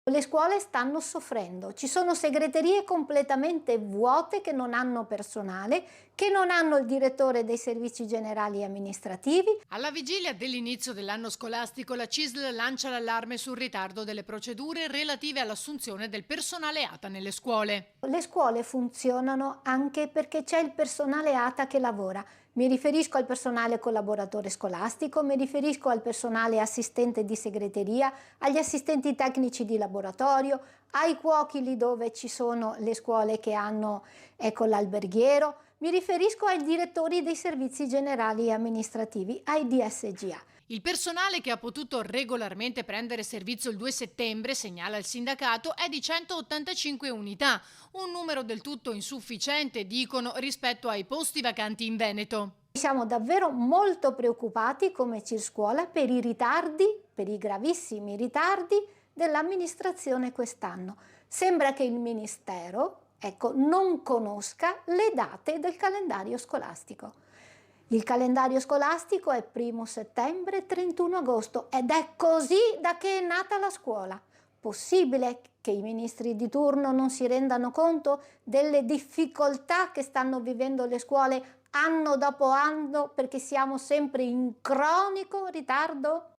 Le scuole stanno soffrendo, ci sono segreterie completamente vuote che non hanno personale, che non hanno il direttore dei servizi generali e amministrativi. Alla vigilia dell'inizio dell'anno scolastico, la CISL lancia l'allarme sul ritardo delle procedure relative all'assunzione del personale ATA nelle scuole. Le scuole funzionano anche perché c'è il personale ATA che lavora. Mi riferisco al personale collaboratore scolastico, mi riferisco al personale assistente di segreteria, agli assistenti tecnici di laboratorio, ai cuochi lì dove ci sono le scuole che hanno, ecco, l'alberghiero, mi riferisco ai direttori dei servizi generali e amministrativi, ai DSGA. Il personale che ha potuto regolarmente prendere servizio il 2 settembre, segnala il sindacato, è di 185 unità, un numero del tutto insufficiente, dicono, rispetto ai posti vacanti in Veneto. Siamo davvero molto preoccupati come CISL-Scuola per i ritardi, per i gravissimi ritardi dell'amministrazione quest'anno. Sembra che il Ministero, ecco, non conosca le date del calendario scolastico. Il calendario scolastico è 1 settembre, 31 agosto ed è così da che è nata la scuola. Possibile che i ministri di turno non si rendano conto delle difficoltà che stanno vivendo le scuole anno dopo anno perché siamo sempre in cronico ritardo?